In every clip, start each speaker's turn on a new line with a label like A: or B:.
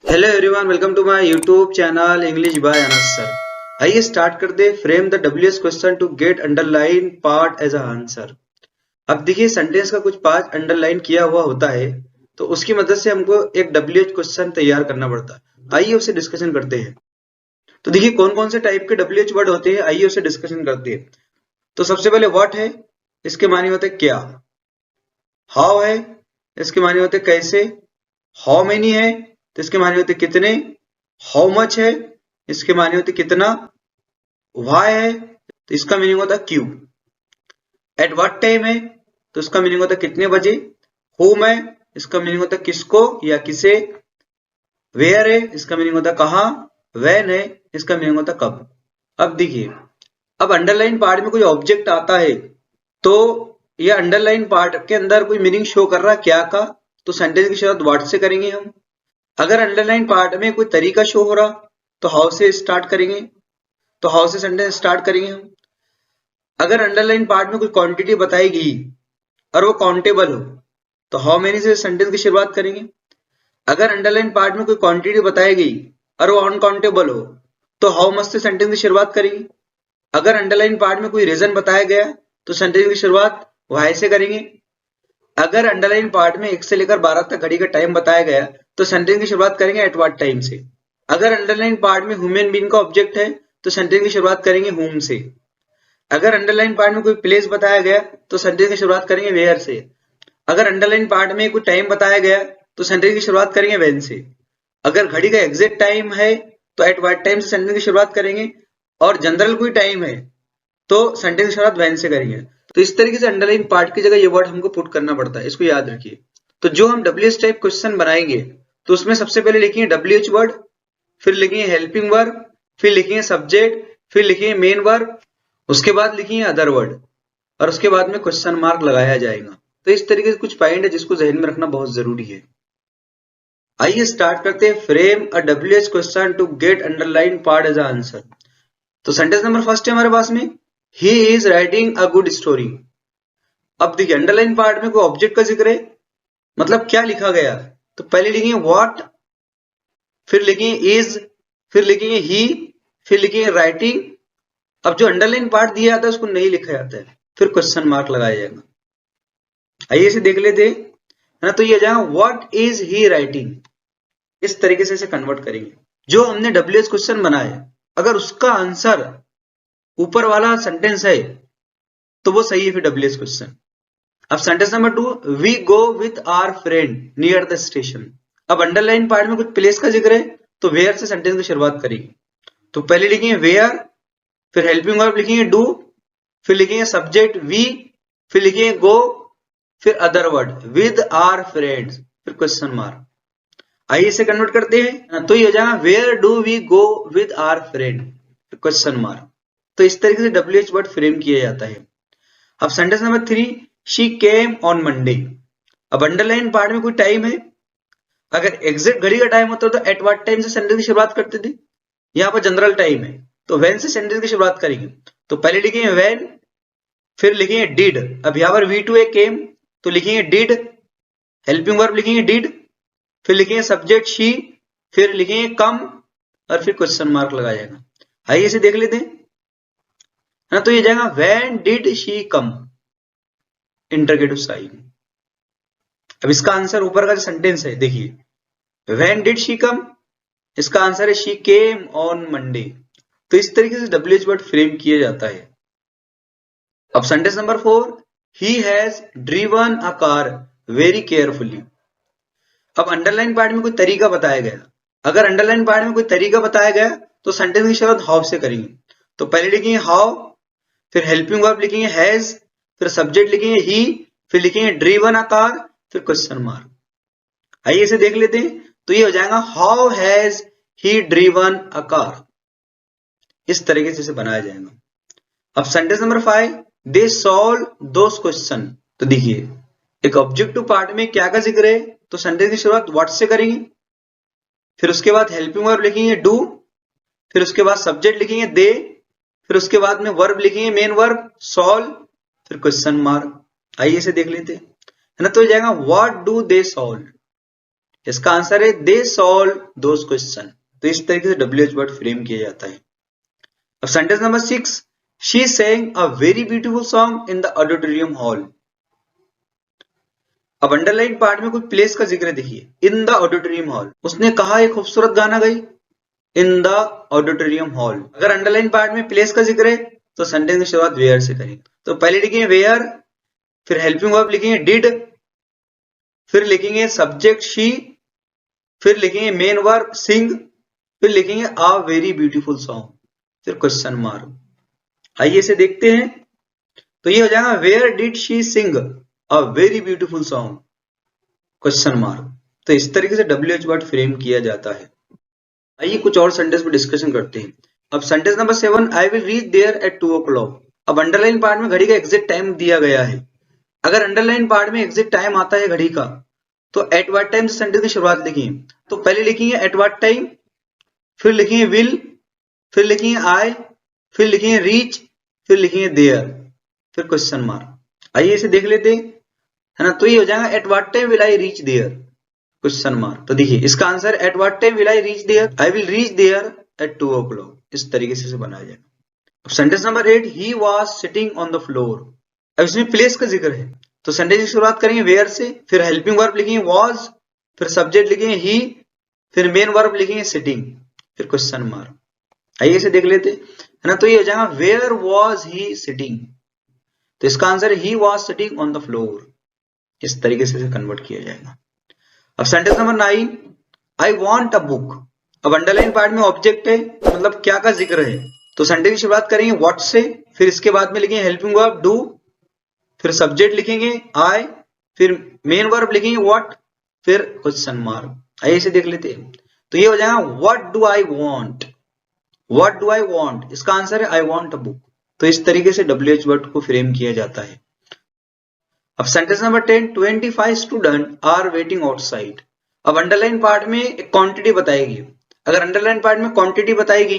A: Hello everyone, welcome to my YouTube channel English by Anas sir. आइए start कर दे। Frame the WH question to get underline part as a answer. अब देखिए, sentence का कुछ part underline किया हुआ होता है, तो उसकी मदद से हमको एक डब्ल्यूएच क्वेश्चन तैयार करना पड़ता है। आइए उसे डिस्कशन करते हैं। तो देखिए, कौन कौन से टाइप के डब्ल्यूएच वर्ड होते हैं, आइए उसे डिस्कशन करते हैं। तो सबसे पहले व्हाट है, इसके माने होते हैं क्या। हाउ है, इसके माने होते हैं कैसे। हाउ मेनी है, तो इसके माने होते कितने। हाउ मच है, इसके माने होते कितना। वाई है, तो इसका मीनिंग होता है क्यों। एट व्हाट टाइम है, तो इसका मीनिंग होता है कितने बजे। होम है, इसका मीनिंग होता है किसको या किसे। वेयर है, इसका मीनिंग होता है कहाँ। व्हेन है, इसका मीनिंग होता है कब। अब देखिए, अब अंडरलाइन पार्ट में कोई ऑब्जेक्ट आता है, तो ये अंडरलाइन पार्ट के अंदर कोई मीनिंग शो कर रहा है क्या का, तो सेंटेंस की शुरुआत व्हाट से करेंगे हम। अगर अंडरलाइन पार्ट में कोई तरीका शो हो रहा, तो हाउ से स्टार्ट करेंगे, तो हाउ से सेंटेंस स्टार्ट करेंगे हम। अगर अंडरलाइन पार्ट में कोई क्वांटिटी बताई गई और वो काउंटेबल हो, तो हाउ मेनी से सेंटेंस की शुरुआत करेंगे। अगर अंडरलाइन पार्ट में कोई क्वांटिटी बताई गई और वो अनकाउंटेबल हो, तो हाउ मच से सेंटेंस की शुरुआत करेंगे। अगर अंडरलाइन पार्ट में कोई रीजन बताया गया, तो सेंटेंस की शुरुआत वाई से करेंगे। अगर अंडरलाइन पार्ट में 1 से लेकर 12 तक घड़ी का टाइम बताया गया, तो सेंटेंस की शुरुआत करेंगे एट व्हाट टाइम से। अगर अंडरलाइन पार्ट में ह्यूमन बीइंग का ऑब्जेक्ट है, तो सेंटेंस की शुरुआत करेंगे whom से। अगर अंडरलाइन पार्ट में कोई प्लेस बताया गया, तो सेंटेंस की शुरुआत करेंगे वेयर से। अगर अंडरलाइन पार्ट में कोई टाइम बताया गया, तो सेंटेंस की शुरुआत करेंगे व्हेन से। अगर घड़ी का एग्जैक्ट टाइम है, तो एट व्हाट टाइम से सेंटेंस की शुरुआत करेंगे। और जनरल कोई टाइम है, तो सेंटेंस की शुरुआत व्हेन से करेंगे। तो इस तरीके से अंडरलाइन पार्ट की जगह ये वर्ड हमको पुट करना पड़ता है, इसको याद रखिए। तो जो हम डब्ल्यूएच टाइप क्वेश्चन बनाएंगे, तो उसमें सबसे पहले लिखेंगे डब्ल्यूएच वर्ड, फिर लिखेंगे हेल्पिंग वर्ब, फिर लिखेंगे सब्जेक्ट, फिर लिखेंगे मेन वर्ब, उसके बाद लिखेंगे अदर वर्ड, और उसके बाद में क्वेश्चन मार्क लगाया जाएगा। तो इस तरीके से कुछ पॉइंट है जिसको जहन में रखना बहुत जरूरी है। आइए स्टार्ट करते हैं। Frame a WH question to get underline part as answer. तो सेंटेंस नंबर फर्स्ट है हमारे पास में, he is writing a good story. अब देखिए, अंडरलाइन पार्ट में कोई ऑब्जेक्ट का जिक्र है, मतलब क्या लिखा गया। तो पहले लिखेंगे व्हाट, फिर लिखेंगे इज, फिर लिखेंगे ही, फिर लिखेंगे राइटिंग। अब जो अंडरलाइन पार्ट दिया जाता है उसको नहीं लिखा जाता है, फिर क्वेश्चन मार्क लगाया जाएगा। आइए इसे देख लेते हैं, है ना। तो ये जाएगा व्हाट इज ही राइटिंग, इस तरीके से इसे कन्वर्ट करेंगे। जो हमने डब्ल्यूएच क्वेश्चन बनाया, अगर उसका आंसर ऊपर वाला सेंटेंस है, तो वो सही है फिर डब्ल्यूएच क्वेश्चन। अब sentence number 2, we go with our friend near the station. अब अंडरलाइन पार्ट में कुछ प्लेस का जिक्र है, तो वेयर से सेंटेंस की शुरुआत करेंगे। तो पहले लिखेंगे वेयर, फिर हेल्पिंग वर्ब लिखेंगे डू, फिर लिखेंगे सब्जेक्ट वी, फिर लिखेंगे गो, फिर other word with our friends, फिर क्वेश्चन मार्क। आइए इसे कन्वर्ट करते हैं। तो ये हो जाएगा where do we go with our friend, question mark. तो इस तरीके से डब्ल्यूएच वर्ड फ्रेम किया जाता है। अब sentence number 3, she came on Monday. अब अंडरलाइन पार्ट में कोई टाइम है, अगर एग्जैक्ट घड़ी का टाइम होता तो एट व्हाट टाइम से सेंटेंस की शुरुआत करते थे। यहाँ पर जनरल टाइम है, तो व्हेन से सेंटेंस की शुरुआत करेंगे। तो पहले लिखेंगे व्हेन, फिर लिखेंगे डिड। अब यहाँ पर V2 है केम, तो लिखेंगे डिड, हेल्पिंग वर्ब लिखेंगे डिड, फिर लिखेंगे सब्जेक्ट शी, फिर लिखेंगे कम, और फिर क्वेश्चन मार्क लगाया जाएगा। आइए इसे देख लेते हैं, है ना। तो ये जाएगा when did she come, interrogative sign. अब इसका आंसर ऊपर का जो सेंटेंस है देखिए, व्हेन डिड शी कम, इसका आंसर है शी केम ऑन मंडे। तो इस तरीके से डब्ल्यूएच वर्ड फ्रेम किया जाता है। अब sentence number 4, he has driven a car very carefully. अब अंडरलाइन पार्ट में कोई तरीका बताया गया, अगर अंडरलाइन पार्ट में कोई तरीका बताया गया, तो सेंटेंस की शुरुआत हाउ से करेंगे। तो पहले लिखेंगे हाउ, फिर हेल्पिंग वर्ब लिखेंगे हैज, फिर सब्जेक्ट लिखेंगे ही, फिर लिखेंगे ड्रिवन अ कार, फिर क्वेश्चन मार्क। आइए इसे देख लेते हैं। तो ये हो जाएगा how has he driven a car, इस तरीके से इसे बनाया जाएगा। अब sentence number 5, they solve those question. तो देखिए, एक ऑब्जेक्टिव पार्ट में क्या का जिक्र है, तो सेंटेंस की शुरुआत व्हाट से करेंगे, फिर उसके बाद हेल्पिंग वर्ब लिखेंगे डू, फिर उसके बाद सब्जेक्ट लिखेंगे दे, फिर उसके बाद में वर्ब लिखेंगे मेन वर्ब सॉल्व, फिर क्वेश्चन मार्क। आइए इसे देख लेते हैं, है ना। तो हो जाएगा व्हाट डू दे सॉल्व, इसका आंसर है दे सॉल्व दोज क्वेश्चन। तो इस तरीके से WH वर्ड फ्रेम किया जाता है। अब sentence number 6, she sang a very beautiful song in the auditorium hall। अब अंडरलाइन पार्ट में कुछ प्लेस का जिक्र देखिए, इन द ऑडिटोरियम हॉल, उसने कहा एक खूबसूरत गाना गाई इन द ऑडिटोरियम हॉल। अगर अंडरलाइन पार्ट में प्लेस का जिक्र है तो सेंटेंस की शुरुआत वेयर से करेंगे। तो पहले लिखेंगे वेयर, फिर हेल्पिंग वर्ब लिखेंगे डिड, फिर लिखेंगे सब्जेक्ट शी, फिर लिखेंगे मेन वर्ब सिंग, फिर लिखेंगे अ वेरी ब्यूटीफुल सॉन्ग, फिर क्वेश्चन मार्क। आइए इसे देखते हैं। तो ये हो जाएगा where did she sing a very beautiful song, question mark. तो इस तरीके से WH वर्ड फ्रेम किया जाता है। आइए कुछ और सेंटेंस पर डिस्कशन करते हैं। अब sentence number 7, I will reach there at 2 o'clock। अब अंडरलाइन पार्ट में घड़ी का एग्जैक्ट टाइम दिया गया है। अगर अंडरलाइन पार्ट में एग्जैक्ट टाइम आता है घड़ी का, तो एट व्हाट टाइम से सेंटेंस की शुरुआत लिखिए। तो पहले लिखेंगे एट व्हाट टाइम, फिर लिखेंगे विल, फिर लिखेंगे आई, फिर लिखेंगे रीच, फिर लिखेंगे देयर, फिर क्वेश्चन मार्क। आइए इसे देख लेते हैं, है ना। तो ये हो जाएगा at what time will I reach there, question mark. तो देखिए इसका answer at what time will I reach there, I will reach there at 2 o'clock। इस तरीके से बनाया जाएगा। अब sentence number 8, he was sitting on the floor. अब इसमें प्लेस का जिक्र है, तो सेंटेंस की शुरुआत करेंगे वेयर से, फिर हेल्पिंग वर्ब लिखेंगे वाज, फिर सब्जेक्ट लिखेंगे ही, फिर मेन वर्ब लिखेंगे सिटिंग, फिर क्वेश्चन मार्क। आइए इसे देख लेते, है ना। तो ये हो जाएगा वेयर वाज ही सिटिंग। तो इसका आंसर है ही was sitting on the floor. इस तरीके से कन्वर्ट किया जाएगा। अब sentence number 9, I want a book. अब अंडरलाइन पार्ट में ऑब्जेक्ट है, मतलब क्या का जिक्र है। तो सेंटेंस की शुरुआत करेंगे व्हाट से, फिर इसके बाद में लिखेंगे हेल्पिंग वर्ब डू, फिर सब्जेक्ट लिखेंगे आई, फिर मेन वर्ब लिखेंगे व्हाट, फिर क्वेश्चन मार्क। आइए इसे देख लेते हैं। तो ये हो जाएगा what do I want, what do I want. इसका आंसर है आई वांट अ बुक। तो इस तरीके से WH वर्ड को फ्रेम किया जाता है। अब sentence number 10, 25 student are waiting outside. अब अंडरलाइन पार्ट में एक क्वांटिटी बताएगी। अगर अंडरलाइन पार्ट में क्वांटिटी बताएगी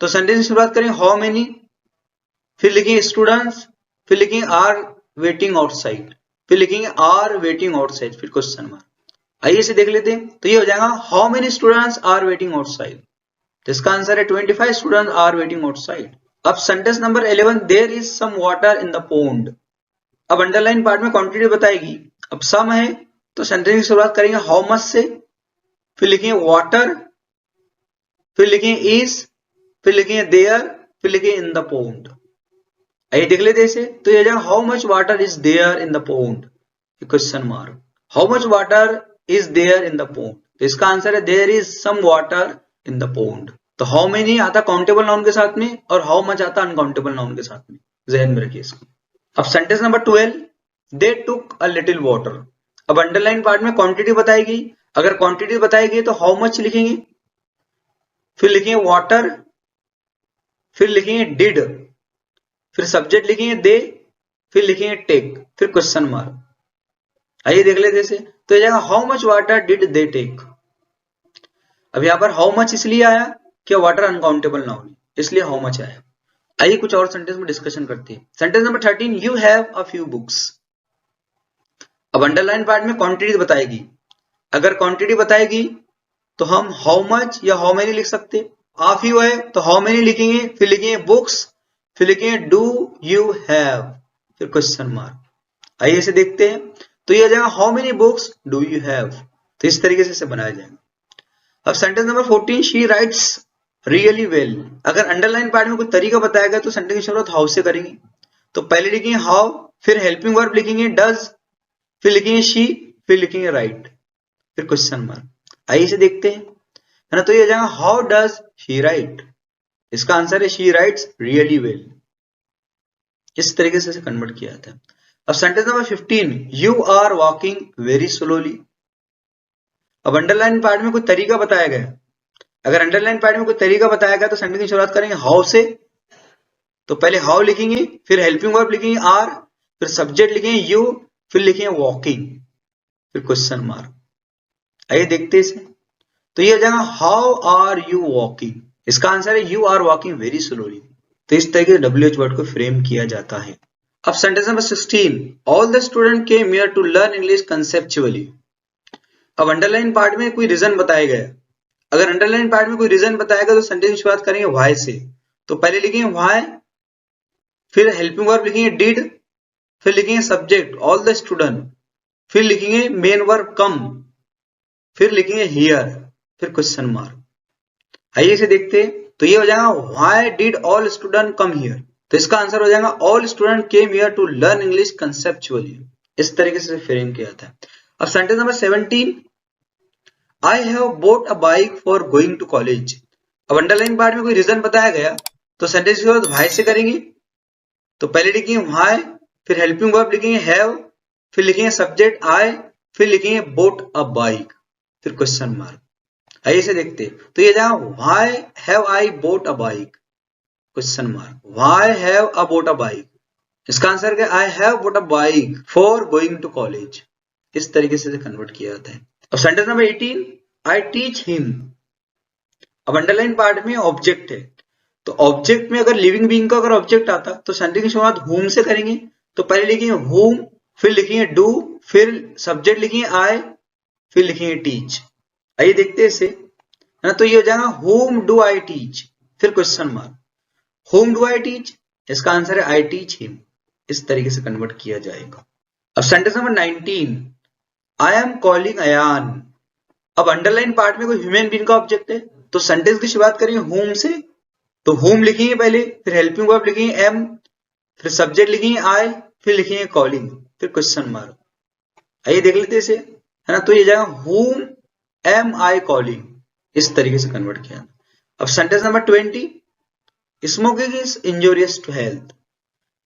A: तो सेंटेंस की शुरुआत करें हाउ मेनी, फिर लिखेंगे स्टूडेंट्स, फिर लिखेंगे आर वेटिंग आउटसाइड, फिर लिखेंगे आर वेटिंग आउटसाइड, फिर क्वेश्चन मार्क। आइए इसे देख लेते हैं। तो ये हो जाएगा how many students are waiting outside. तो इसका आंसर है 25 स्टूडेंट्स आर वेटिंग आउटसाइड। अब sentence number 11, there is some water in the pond. अब अंडरलाइन पार्ट में क्वांटिटी बताएगी। अब सम है तो सेंटेंस की शुरुआत करेंगे हाउ मच से, फिर लिखेंगे वाटर, फिर लिखेंगे इज, फिर लिखेंगे देयर, फिर लिखेंगे इन द पोंड। आइए देख लेते इसे। तो ये जाएगा how much water is there in the pond, question mark. How much water is there in the pond. तो इसका आंसर है there is some water in the pond. तो हाउ मेनी आता काउंटेबल नाउन के साथ में और हाउ मच आता अनकाउंटेबल नाउन के साथ में, जहन में रखिए इसको। अब sentence number 12, they took a little water. अब अंडरलाइन पार्ट में क्वांटिटी बताएगी। अगर क्वांटिटी बताएगी तो हाउ मच लिखेंगे, फिर लिखेंगे वाटर, फिर लिखेंगे डिड, फिर सब्जेक्ट लिखेंगे दे, फिर लिखेंगे टेक, फिर क्वेश्चन मार्क। आइए देख लेते इसे। तो जाएगा how much water did they take. अब यहां पर हाउ मच इसलिए आया कि वाटर अनकाउंटेबल नाउन है, इसलिए हाउ मच आया। आइए कुछ और सेंटेंस में डिस्कशन करते हैं। Sentence number 13, you have a few books. अब अंडरलाइन पार्ट में क्वांटिटी बताएगी। अगर क्वांटिटी बताएगी तो हम हाउ मच या हाउ मेनी लिख सकते हैं। आ फ्यू है तो हाउ मेनी लिखेंगे, फिर लिखेंगे बुक्स, फिर लिखेंगे डू यू हैव, फिर क्वेश्चन मार्क। आइए इसे देखते हैं। तो ये आ जाएगा how many books do you have. तो इस तरीके से इसे बनाया जाएगा। अब sentence number 14, she writes really well. अगर अंडरलाइन पार्ट में कोई तरीका बताया गया तो सेंटेंस की शुरुआत हाउ से करेंगे। तो पहले लिखेंगे हाउ, फिर हेल्पिंग वर्ब लिखेंगे डज, फिर लिखेंगे शी, फिर लिखेंगे राइट, फिर क्वेश्चन मार्क। आइए इसे देखते हैं, है ना। तो ये हो जाएगा हाउ डज शी राइट। इसका आंसर है शी राइट्स रियली वेल। इस तरीके से कन्वर्ट किया जाता है। अब sentence number 15, you are walking very slowly. अब अंडरलाइन पार्ट में कोई तरीका बताया गया। अगर अंडरलाइन पार्ट में कोई तरीका बताया गया तो सेंटेंस की शुरुआत करेंगे हाउ से। तो पहले हाउ लिखेंगे, फिर हेल्पिंग वर्ब लिखेंगे आर, फिर सब्जेक्ट लिखेंगे यू, फिर लिखेंगे वॉकिंग, फिर क्वेश्चन मार्क। आइए देखते हैं इसे। तो ये हो जाएगा हाउ आर यू वॉकिंग। इसका आंसर है you are walking very slowly. तो इस तरीके से WH वर्ड को फ्रेम किया जाता है। अब sentence number 16, all the student came here to learn English conceptually. अब अंडरलाइन पार्ट में कोई रीजन बताया गया, अगर अंडरलाइन पार्ट में कोई रीजन बताएगा तो सेंटेंस की शुरुआत करेंगे व्हाई से। तो पहले लिखेंगे व्हाई, फिर हेल्पिंग वर्ब लिखेंगे डिड, फिर लिखेंगे सब्जेक्ट ऑल द स्टूडेंट, फिर लिखेंगे मेन वर्ब कम, फिर लिखेंगे हियर, फिर क्वेश्चन मार्क। आइए इसे देखते हैं। तो ये हो जाएगा why did all student come here. तो इसका आंसर हो जाएगा all student came here to learn English conceptually. इस तरीके से फ्रेम किया था। अब sentence number 17, I have bought a bike for going to college. अब अंडरलाइन पार्ट में कोई रीजन बताया गया तो सेंटेंस की शुरुआत व्हाई से करेंगे। तो पहले लिखेंगे व्हाई, फिर हेल्पिंग वर्ब लिखेंगे हैव, फिर लिखेंगे सब्जेक्ट आई, फिर लिखेंगे बोट अ बाइक, फिर क्वेश्चन मार्क। आइए इसे देखते हैं। तो ये जाएगा why have I bought a bike, question mark, why have a bought a bike. इसका आंसर क्या, I have bought a bike for going to college. इस तरीके से कन्वर्ट किया जाता है। और sentence number 18, I teach him. अब अंडरलाइन पार्ट में ऑब्जेक्ट है, तो ऑब्जेक्ट में अगर लिविंग बीइंग का अगर ऑब्जेक्ट आता तो सेंटेंस की शुरुआत हुम से करेंगे। तो पहले लिखेंगे हुम, फिर लिखेंगे डू, फिर सब्जेक्ट लिखेंगे आई, फिर लिखेंगे टीच। आइए देखते हैं इसे, है ना। तो ये हो जाएगा हुम डू आई टीच, फिर क्वेश्चन मार्क, हुम डू आई टीच। इसका आंसर है आई टीच हिम। इस तरीके से कन्वर्ट किया जाएगा। अब sentence number 19, I am calling Ayan. अब अंडरलाइन पार्ट में कोई ह्यूमन बीइंग का ऑब्जेक्ट है तो सेंटेंस की शुरुआत करेंगे हुम से। तो हुम लिखेंगे पहले, फिर हेल्पिंग वर्ब लिखेंगे एम, फिर सब्जेक्ट लिखेंगे आई, फिर लिखेंगे कॉलिंग, फिर क्वेश्चन मार्क। आइए देख लेते हैं इसे, है ना। तो ये जाएगा हुम एम आई कॉलिंग। इस तरीके से कन्वर्ट किया। अब sentence number 20, smoking is injurious to health.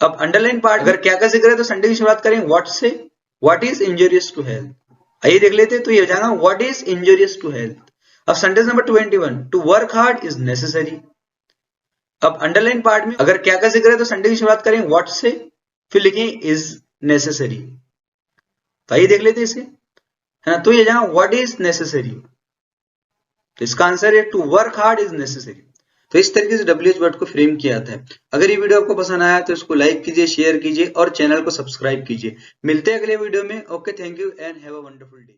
A: अब अंडरलाइन पार्ट अगर क्या का जिक्र है तो सेंटेंस की शुरुआत करेंगे व्हाट से, what is injurious to health. आइए देख लेते हैं। तो ये हो जाएगा what is injurious to health. अब sentence number 21, to work hard is necessary. अब अंडरलाइन पार्ट में अगर क्या का जिक्र है तो सेंटेंस की शुरुआत करेंगे व्हाट से, फिर लिखेंगे इज नेसेसरी। तो आइए देख लेते हैं इसे, है ना। तो ये जाएगा व्हाट इज नेसेसरी। तो इसका आंसर है to work hard is necessary. तो इस तरीके से WH वर्ड को फ्रेम किया जाता है। अगर ये वीडियो आपको पसंद आया तो इसको लाइक कीजिए, शेयर कीजिए और चैनल को सब्सक्राइब कीजिए। मिलते हैं अगले वीडियो में। Okay, thank you and have a wonderful day.